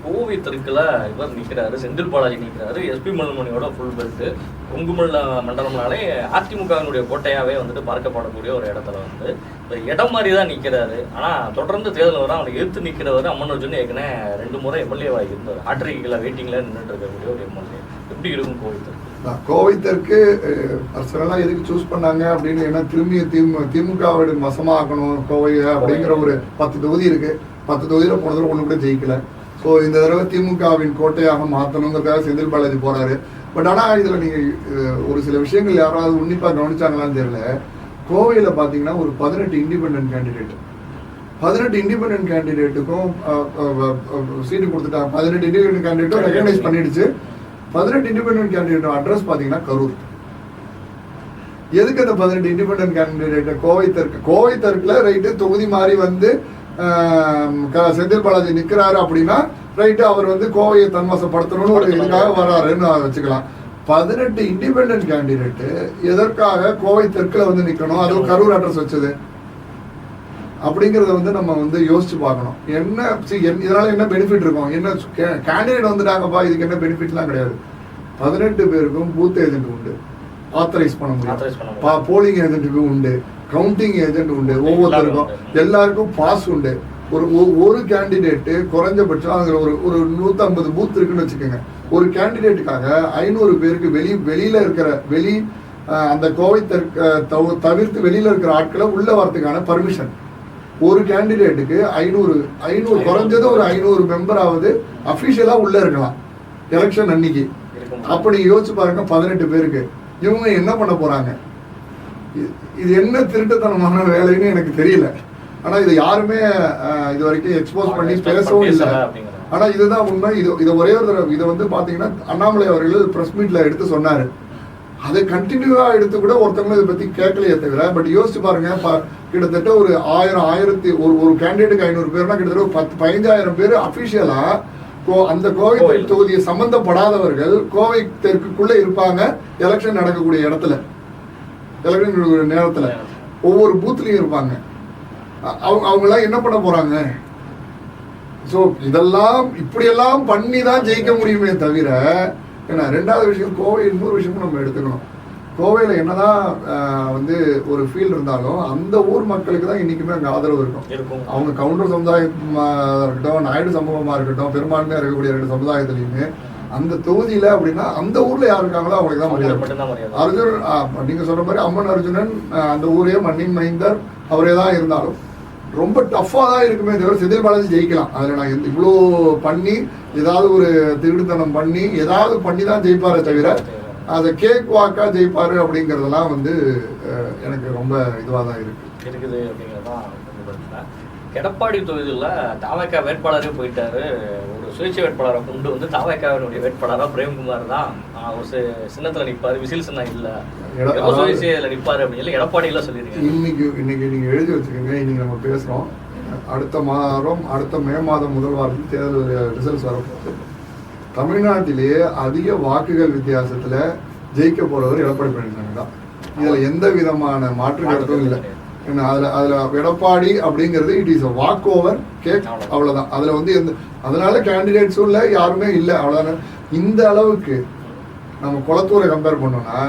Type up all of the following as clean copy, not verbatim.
கோவை தெற்குல இவர் நிற்கிறாரு, செந்தில் பாலாஜி நிற்கிறாரு, எஸ்பி மலுமணியோட ஃபுல் பெல்ட் கொங்குமல்ல மண்டலம்னாலே அதிமுகவினுடைய கோட்டையாவே வந்துட்டு பார்க்கப்படக்கூடிய ஒரு இடத்துல வந்து இடம் மாதிரி தான் நிற்கிறாரு. ஆனால் தொடர்ந்து தேர்தல் வர அவனை எதிர்த்து நிற்கிறவர் அம்மன் அர்ஜுன் ஏற்கனவே 2 முறை எம்எல்ஏவாக இருந்தார். ஆட்ரிகளை வெயிட்டிங்கில் நின்றுட்டு இருக்கக்கூடிய ஒரு எம்எல்ஏ. எப்படி இருக்கும் கோவை தெற்கு? கோவை தெற்கு பர்சனலாக எதுக்கு சூஸ் பண்ணாங்க அப்படின்னு, ஏன்னா திரும்பி திமுகவோட வசமாக்கணும் கோவையை அப்படிங்கிற ஒரு 10 தொகுதி இருக்கு. 10 தொகுதியில் போன தடவை ஒன்று கூட ஜெயிக்கல. ஸோ இந்த தடவை திமுகவின் கோட்டையாக மாற்றணுங்கிறதுக்காக செந்தில் பாலாஜி போறாரு. பட் ஆனால் இதில் நீங்கள் ஒரு சில விஷயங்கள் யாராவது உன்னிப்பாக கவனிச்சாங்களான்னு தெரியல. கோவையில் பார்த்தீங்கன்னா ஒரு 18 இண்டிபெண்டன்ட் கேண்டிடேட், 18 இண்டிபெண்டன்ட் கேண்டிடேட்டுக்கும் சீட்டு கொடுத்துட்டாங்க. 18 இண்டிபெண்டன்ட் கேண்டிடேட்டும் ரெகனைஸ் பண்ணிடுச்சு. 18 இண்டிபெண்டன்ட் கேண்டிடேட் அட்ரஸ் பார்த்தீங்கன்னா கரூர். எதுக்கு அந்த 18 இண்டிபெண்டன்ட் கேண்டிடேட் கோவை தெற்குல ரைட்டு தொகுதி மாறி வந்து செந்தில் பாலாஜி நிற்கிறாரு அப்படின்னா ரைட்டு அவர் வந்து கோவையை தன்வசப்படுத்தணும்னு ஒரு இதுக்காக வராருன்னு வச்சுக்கலாம். 18 இண்டிபெண்டன்ட் கேண்டிடேட்டு எதற்காக கோவை தெற்குல வந்து நிற்கணும், அதுவும் கரூர் அட்ரஸ் வச்சது அப்படிங்கிறத வந்து நம்ம வந்து யோசிச்சு பார்க்கணும். என்ன இதனால என்ன பெனிஃபிட் இருக்கும், என்ன கேண்டிடேட் வந்துட்டாங்கப்பா, இதுக்கு என்ன பெனிஃபிட்லாம் கிடையாது. 18 பேருக்கும் பூத் ஏஜென்ட் உண்டு, ஆத்தரைஸ் பண்ண முடியும், போலிங் ஏஜென்ட்டுக்கு உண்டு, கவுண்டிங் ஏஜென்ட் உண்டு, ஒவ்வொருத்தருக்கும் எல்லாருக்கும் பாஸ் உண்டு. ஒரு கேண்டிடேட்டு குறைஞ்சபட்சம் அதில் ஒரு 150 பூத் இருக்குன்னு வச்சுக்கோங்க. ஒரு கேண்டிடேட்டுக்காக 500 பேருக்கு வெளியில இருக்கிற அந்த கோவை தவிர்த்து வெளியில இருக்கிற ஆட்களை உள்ள வரதுக்கான பர்மிஷன். ஒரு கேண்டிடேட்டுக்கு 500 குறைஞ்சது ஒரு 500 மெம்பராவது அபிஷியலா உள்ள இருக்கலாம் எலெக்ஷன் அன்னைக்கு. அப்படி யோசிச்சு பாருங்க, 18 பேருக்கு இவங்க என்ன பண்ண போறாங்க? இது என்ன திருட்டுத்தனமான வேலைன்னு எனக்கு தெரியல. ஆனா இதை யாருமே இது வரைக்கும் எக்ஸ்போஸ் பண்ணி பேசவும் இல்லை. ஆனா இதுதான் உண்மை. இதை ஒரே ஒரு தடவை இதை வந்து பாத்தீங்கன்னா அண்ணாமலை அவர்கள் பிரஸ் மீட்ல எடுத்து சொன்னாரு. அதை கண்டினியூவா எடுத்து கூட ஒருத்தவங்களும் இதை பத்தி கேட்கலையே தவிர. பட் யோசிச்சு பாருங்க, கிட்டத்தட்ட ஒரு 1000 ஒரு கேண்டிடேட்டுக்கு 500 பேர்னா கிட்டத்தட்ட 15,000 பேர் அபிஷியலா அந்த கோவை தொகுதியை சம்பந்தப்படாதவர்கள் கோவை தெற்குள்ள இருப்பாங்க. எலெக்ஷன் நடக்கக்கூடிய இடத்துல, எலெக்ஷன் நேரத்துல ஒவ்வொரு பூத்லயும் இருப்பாங்க. அவங்கெல்லாம் என்ன பண்ண போறாங்க? ஸோ இதெல்லாம் இப்படியெல்லாம் பண்ணி தான் ஜெயிக்க முடியுமே தவிர. ஏன்னா 2வது விஷயம், கோவை இன்னொரு விஷயமும் நம்ம எடுத்துக்கணும். கோவையில் என்னதான் வந்து ஒரு ஃபீல் இருந்தாலும் அந்த ஊர் மக்களுக்கு தான் இன்னைக்குமே அங்கே ஆதரவு இருக்கும். அவங்க கவுண்டர் சமுதாயமாக இருக்கட்டும், நாயுடு சமூகமாக இருக்கட்டும், பெரும்பான்மையாக இருக்கக்கூடிய 2 சமுதாயத்துலையுமே அந்த தொகுதியில் அப்படின்னா அந்த ஊரில் யார் இருக்காங்களோ அவங்களுக்கு தான் மரியாதை. அர்ஜுன் நீங்க சொல்ற மாதிரி அம்மன் அர்ஜுனன் அந்த ஊரே மண்ணின் மைந்தர் அவரே தான் இருந்தாலும் ரொம்ப டஃப்பாக தான் இருக்குமே தவிர செந்தில் பாலாஜி ஜெயிக்கலாம். அதில் நான் இவ்வளோ பண்ணி ஏதாவது ஒரு திருடுத்தனம் பண்ணி ஏதாவது பண்ணி தான் ஜெயிப்பாரே தவிர அதை கேக் வாக்கா ஜெயிப்பாரு அப்படிங்கிறதெல்லாம் வந்து எனக்கு ரொம்ப இதுவாக தான் இருக்குது அப்படிங்கிறதான். எடப்பாடி தொகுதியில் தாவேக்கா வேட்பாளரே போயிட்டாரு. ஒரு சுயேட்சை வேட்பாளரை கொண்டு வந்து தாவேக்காவினுடைய வேட்பாளராக பிரேம்குமார் தான் ஒரு சின்னத்தில் நிற்பாரு, விசில் சின்னம் இல்லை, சுயேட்சையில் நிற்பாரு அப்படின்னு சொல்லி எடப்பாடியில சொல்லியிருக்கேன். இன்னைக்கு நீங்க எழுதி வச்சுக்கோங்க. இன்னைக்கு நம்ம பேசுறோம், அடுத்த மே மாதம் முதல் வாரத்தில் தேர்தல் ரிசல்ட்ஸ் வரப்போகுது. தமிழ்நாட்டிலேயே அதிக வாக்குகள் வித்தியாசத்துல ஜெயிக்க போறவர் எடப்பாடி பழனிசாமி தான். இதுல எந்த விதமான மாற்று கருத்தும் இல்லை. அதுல எடப்பாடி அப்படிங்கிறது it is walk over cake, அவ்வளவுதான். அதுல வந்து அதனால கேண்டிடேட்ஸும் இல்லை, யாருமே இல்லை, அவ்வளவுதான். இந்த அளவுக்கு நம்ம கொளத்தூரை கம்பேர் பண்ணோம்னா,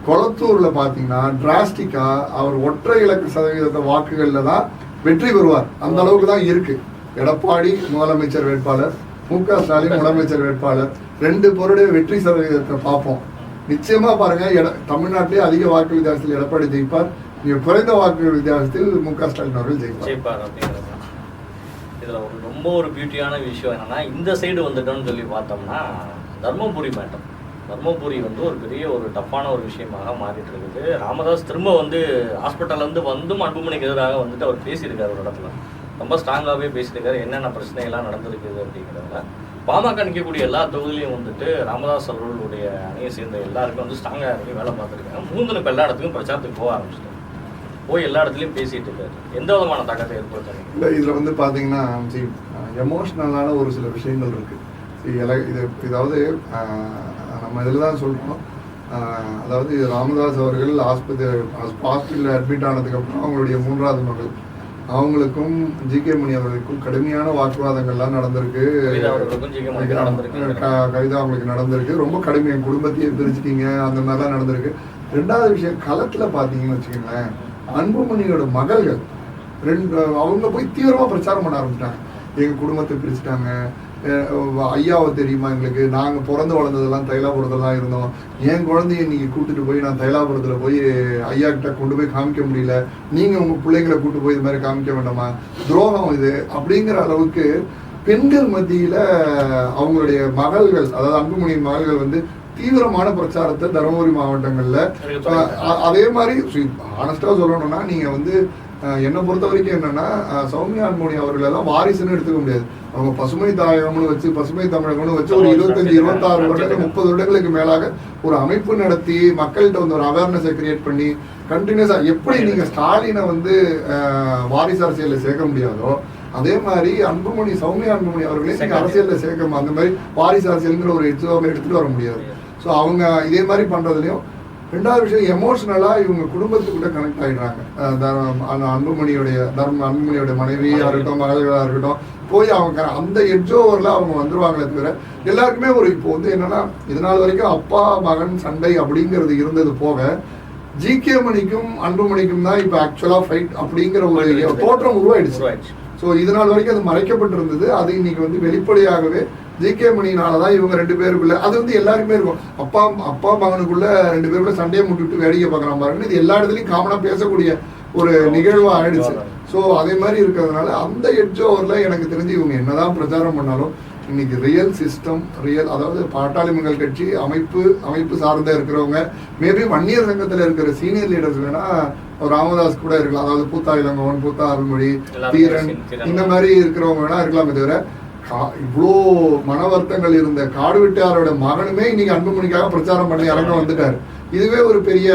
கொளத்தூர்ல பாத்தீங்கன்னா டிராஸ்டிக்கா அவர் ஒற்றை இலக்கு சதவீத வாக்குகள்ல தான் வெற்றி பெறுவார். அந்த அளவுக்கு தான் இருக்கு. எடப்பாடி முதலமைச்சர் வேட்பாளர், மு.க. ஸ்டாலின் முதலமைச்சர் வேட்பாளர், 2 பேருடைய வெற்றி சதவீதத்தை பார்ப்போம். நிச்சயமா பாருங்க, தமிழ்நாட்டிலே அதிக வாக்கு வித்தியாசத்தில் எடப்பாடி ஜெயிப்பார், குறைந்த வாக்கு வித்தியாசத்தில் மு.க. ஸ்டாலின் அவர்கள் ஜெயிப்பார் அப்படிங்கிறது. இதுல ரொம்ப ஒரு பியூட்டியான விஷயம் என்னன்னா, இந்த சைடு வந்துட்டோம்னு சொல்லி பார்த்தோம்னா தர்மபுரி மேட்டம். தர்மபுரி வந்து ஒரு பெரிய ஒரு டஃப்பான ஒரு விஷயமாக மாறிட்டு இருக்குது. ராமதாஸ் திரும்ப வந்து ஹாஸ்பிட்டல்லேருந்து வந்தும் அன்புமணிக்கு எதிராக வந்துட்டு அவர் பேசியிருக்காரு. ஒரு இடத்துல ரொம்ப ஸ்ட்ராங்காகவே பேசியிருக்காரு, என்னென்ன பிரச்சனைகள்லாம் நடந்திருக்குது அப்படிங்கிறதுல. பாமக நிற்கக்கூடிய எல்லா தொகுதியிலையும் வந்துட்டு ராமதாஸ் அவர்களுடைய அணியை சேர்ந்த எல்லாருக்கும் வந்து ஸ்ட்ராங்காக இறங்கி வேலை பார்த்துருக்காங்க. இப்போ எல்லா இடத்துக்கும் பிரச்சாரத்துக்கு போக ஆரம்பிச்சிட்டாங்க, போய் எல்லா இடத்துலையும் பேசிட்டு இருக்காரு. எந்த விதமான தாக்கத்தை ஏற்படுத்தாங்க? இல்லை, இதில் வந்து பார்த்தீங்கன்னா எமோஷ்னலான ஒரு சில விஷயங்கள் இருக்குது. இதாவது நம்ம இதில் தான் சொல்கிறோம். அதாவது ராமதாஸ் அவர்கள் ஹாஸ்பிட்டலில் அட்மிட் ஆனதுக்கப்புறம் அவங்களுடைய 3வது மகள் அவங்களுக்கும் ஜி.கே. மணி அவர்களுக்கும் கடுமையான வாக்குவாதங்கள்லாம் நடந்திருக்கு. கவிதா அவங்களுக்கு நடந்திருக்கு. ரொம்ப கடுமை. என் குடும்பத்தையே பிரிச்சுட்டீங்க அந்த மாதிரிலாம் நடந்திருக்கு. ரெண்டாவது விஷயம், களத்துல பாத்தீங்கன்னு வச்சுக்கோங்களேன், அன்புமணியோட மகள்கள் அவங்க போய் தீவிரமா பிரச்சாரம் பண்ண ஆரம்பிச்சிட்டாங்க. எங்க குடும்பத்தை பிரிச்சுட்டாங்க, ஐயாவை தெரியுமா எங்களுக்கு, நாங்க பிறந்து வளர்ந்ததெல்லாம் தைலாபுரத்தெல்லாம் இருந்தோம், என் குழந்தைய நீங்க கூட்டிட்டு போய் நான் தைலாபுரத்துல போய் ஐயா கிட்ட கொண்டு போய் காமிக்க முடியல, நீங்க உங்க பிள்ளைங்களை கூட்டு போய் இது மாதிரி காமிக்க வேண்டாமா, துரோகம் இது அப்படிங்கிற அளவுக்கு பெண்கள் மத்தியில அவங்களுடைய மகள்கள், அதாவது அன்புமணியின் மகள்கள் வந்து தீவிரமான பிரச்சாரத்தை தருமபுரி மாவட்டங்கள்ல. அதே மாதிரி ஆனஸ்டா சொல்லணும்னா, நீங்க வந்து என்னை பொறுத்த வரைக்கும் என்னன்னா, சௌமியா அன்புமணி அவர்கள் எல்லாம் வாரிசுன்னு எடுத்துக்க முடியாது. அவங்க பசுமை தாயகம்னு வச்சு, பசுமை தமிழகம்னு வச்சு ஒரு 25-26 வருடங்கள் 30 வருடங்களுக்கு மேலாக ஒரு அமைப்பு நடத்தி மக்கள்கிட்ட வந்து ஒரு அவேர்னஸை கிரியேட் பண்ணி கண்டினியூஸா, எப்படி நீங்க ஸ்டாலினை வந்து வாரிசு அரசியல்ல சேர்க்க முடியாதோ அதே மாதிரி அன்புமணி, சௌமியா அன்புமணி அவர்களே நீங்க அரசியல்ல சேர்க்க, அந்த மாதிரி வாரிசு அரசியல்ங்கிற ஒரு எடுத்துட்டு வர முடியாது. ஸோ அவங்க இதே மாதிரி பண்றதுலயும். ரெண்டாவது விஷயம், எமோஷனலா இவங்க குடும்பத்துக்குள்ள கனெக்ட் ஆயிடுறாங்க. அன்புமணியோட மனைவியா இருக்கட்டும், மகள்களா இருக்கட்டும், போய் அவங்க அந்த எட்ஜ் ஓவர்ல அவங்க வந்துருவாங்களே தவிர எல்லாருக்குமே ஒரு இப்போ வந்து என்னன்னா, இதனால் வரைக்கும் அப்பா மகன் சண்டை அப்படிங்கிறது இருந்தது போக, ஜி.கே. மணிக்கும் அன்புமணிக்கும் தான் இப்ப ஆக்சுவலா ஃபைட் அப்படிங்கிற ஒரு தோற்றம் உருவாயிடுச்சு. ஸோ இதனால் வரைக்கும் அது மறைக்கப்பட்டிருந்தது. அது இன்னைக்கு வந்து வெளிப்படையாகவே ஜி.கே. மணினாலதான் இவங்க 2 பேருக்குள்ள, அது வந்து எல்லாருக்குமே இருக்கும், அப்பா மகனுக்குள்ள 2 பேருக்குள்ள சண்டையை முட்டுவிட்டு வேடிக்கை பார்க்கறான் பாருங்க. இது எல்லா இடத்துலயும் காமனா பேசக்கூடிய ஒரு நிகழ்வா ஆயிடுச்சு. ஸோ அதே மாதிரி இருக்கிறதுனால அந்த எட்ஜ் ஓவர்ல எனக்கு தெரிஞ்சு இவங்க என்னதான் பிரச்சாரம் பண்ணாலும் இன்னைக்கு ரியல் சிஸ்டம், அதாவது பாட்டாளி மக்கள் கட்சி அமைப்பு சார்ந்த இருக்கிறவங்க, மேபி வன்னியர் சங்கத்துல இருக்கிற சீனியர் லீடர்ஸ் வேணா ராமதாஸ் கூட இருக்கலாம், அதாவது பூத்தா இளங்கோவன், பூத்தா அருள்மொழி, தீரன், இந்த மாதிரி இருக்கிறவங்க வேணா இருக்கலாமே தவிர, இவ்வளோ மன வருத்தங்கள் இருந்த காடு வெட்டியாரோட மகனுமே இன்னைக்கு அன்புமணிக்காக பிரச்சாரம் பண்ணி இறங்க வந்துட்டாரு. இதுவே ஒரு பெரிய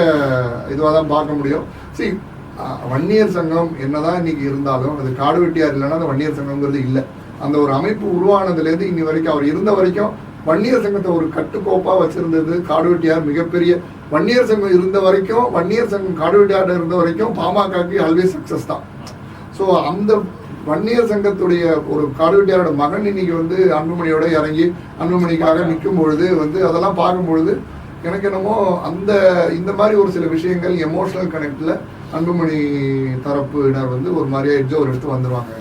இதுவாக தான் பார்க்க முடியும். சரி, வன்னியர் சங்கம் என்னதான் இன்னைக்கு இருந்தாலும் அது காடு வெட்டியார் இல்லைன்னா அந்த வன்னியர் சங்கம்ங்கிறது இல்லை. அந்த ஒரு அமைப்பு உருவானதுலேருந்து இன்னி வரைக்கும் அவர் இருந்த வரைக்கும் வன்னியர் சங்கத்தை ஒரு கட்டுக்கோப்பா வச்சிருந்தது காடு வெட்டியார். மிகப்பெரிய வன்னியர் சங்கம் இருந்த வரைக்கும், வன்னியர் சங்கம் காடு வெட்டியார் இருந்த வரைக்கும் பாமகக்கு ஆல்வேஸ் சக்சஸ் தான். ஸோ அந்த வன்னியர் சங்கத்துடைய ஒரு காடு வெட்டியாரோட மகன் இன்னைக்கு வந்து அன்புமணியோட இறங்கி அன்புமணிக்காக நிற்கும் பொழுது வந்து அதெல்லாம் பார்க்கும் பொழுது எனக்கு என்னமோ இந்த மாதிரி ஒரு சில விஷயங்கள் எமோஷனல் கனெக்ட்ல அன்புமணி தரப்பினர் வந்து ஒரு மாதிரியா எட்ஜோ ஒரு எடுத்து வந்துருவாங்க.